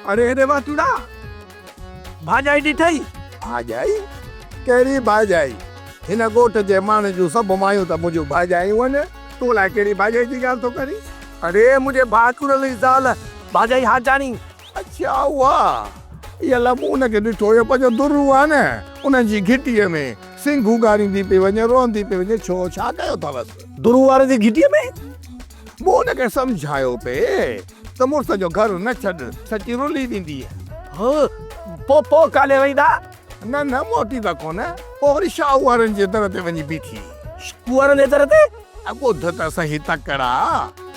अरे रे वातुड़ा भाजाई ॾिठई भाजाई कहिड़ी भाजाई हिन ॻोठ जे माण्हू जूं सभु मायूं त मुंहिंजूं भाजायूं आहिनि तूं लाइ कहिड़ी भाजाई जी ॻाल्हि थो करी अरे मुझे भाकुर ली ज़ाल भाजाई हाजानी अच्छा उहा इहा लमून खे ॾिठो इहो पंहिंजो दुरू आहे न उन्हनि जी घिटीअ में सिंघू ॻारींदी पई वञे रोंदी पई वञे छो छा कयो अथवसि दुरू वारे जी घिटीअ में मूं हुनखे सम्झायो पे त मुड़ुस जो घर न छॾ सची रुली ॾींदी हो पो काले वईदा न न मोटी त कोन पोइ वरी शाहूवारनि जे दर ते वञी बीठी कुंवरनि जे दर ते ॿुध त सही तकड़ा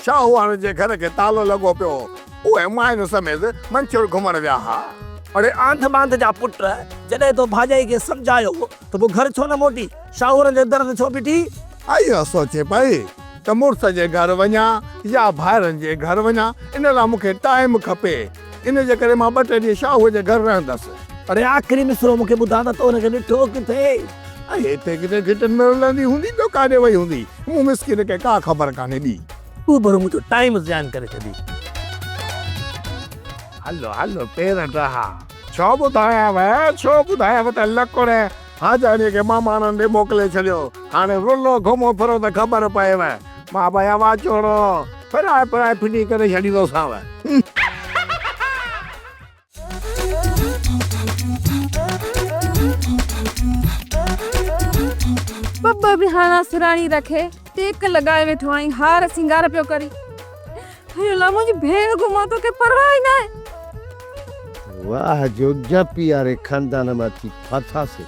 शाहूवारनि जे घर खे तालो लॻो पियो उहे माइनि समेत मंचूर घुमण विया हा अरे आंध बांध जा पुट जॾहिं तो भाजाई खे सम्झायो त पोइ घर छो न मोटी शाहूरनि जे दर ते छो बीठी इहो सोचे पई त मुड़ुस जे घर वञा या भाइरनि जे घर वञा इन लाइ मूंखे टाइम खपे इन जे करे मां 2 ॾींहं शाहूअ जे घर रहंदसि अरे आख़िरी मिसरो मूंखे ॿुधा त तो हुनखे ॾिठो किथे हिते किथे घिटनि में रुलंदी हूंदी ॿियो काॾे वई हूंदी मूं मिसकिन खे का ख़बर कान्हे ॾी तूं भरो मुंहिंजो टाइम ज़ान करे छॾी हलो हलो पेर डहा छो ॿुधायांव त लकुड़ हाजानी खे मामाणनि ॾे मोकिले छॾियो हाणे रुलो घुमो फिरो त ख़बर पएव मां भई आवाज़ छोड़ो फिराए फिटी करे छॾींदोसांव बब्बा भी हाना सुराणी रखे टेक लगाए वेठो आई हार सिंगार पियो करी अयो ला मुंहिंजी भेण घुमा तो के परवाह ही ना वाह जो जपी यारे खानदान में थी फाथासे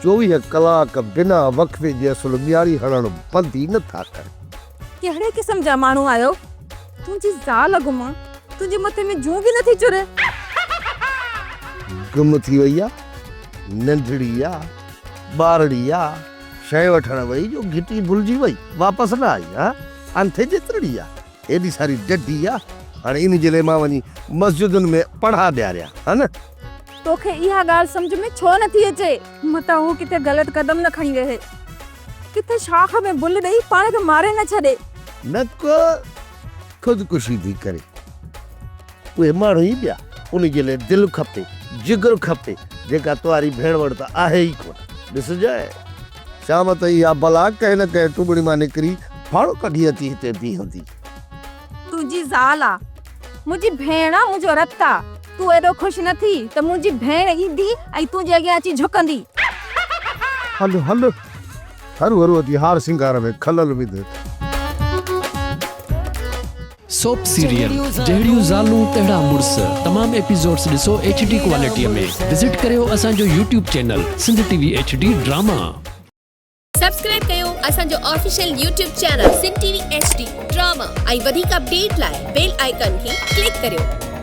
24 कलाक बिना वक्फे जे असल मियारी हरण बंद ही न था कर केड़े किस्म जा मानू आयो तुझी ज़ाल घुमा तुझे मथे में जू भी नथी चुरे गुम थी वैया नंढड़िया बारड़िया शय वठण वई जो घिटी भुलजी वई वापस न आई हां अंथे जेतड़िया एडी सारी डड्डिया हाणे इन जे ले मां वनी मस्जिदन में पढ़ा ॾियारिया है न तोखे इहा गाल समझ में छो नथी अचे मता हो किथे गलत कदम न खणी रहे किथे शाख में बुल ॾेई पाण खे मारे न छॾे न को खुदकुशी थी करे उहे माण्हू ई ॿिया उन जे लाइ दिलि खपे जिगर खपे जेका तुंहिंजी भेण वटि त आहे ई कोन ॾिसजांइ शाम ताईं इहा भला कंहिं न कंहिं टुबड़ी मां निकिरी फाड़ो कढी अची हिते बीह हूंदी तुझी ज़ाल आ मुंहिंजी भेण आ मुंहिंजो रत आ तू एॾो ख़ुशि न थी त मुंहिंजी भेण ईंदी ऐं तुंहिंजे अॻियां अची झुकंदी हलो हलो हर हर अची हार सिंगार में खलल विध सोप सीरियल जहिड़ियूं ज़ालूं तहिड़ा मुड़स तमाम एपिसोड्स ॾिसो HD क्वालिटीअ में विजिट करियो असांजो YouTube channel Sindh TV HD drama subscribe कयो असांजो official YouTube channel Sindh TV HD drama ऐं वधीक अपडेट लाइ बेल आइकन खे क्लिक करियो।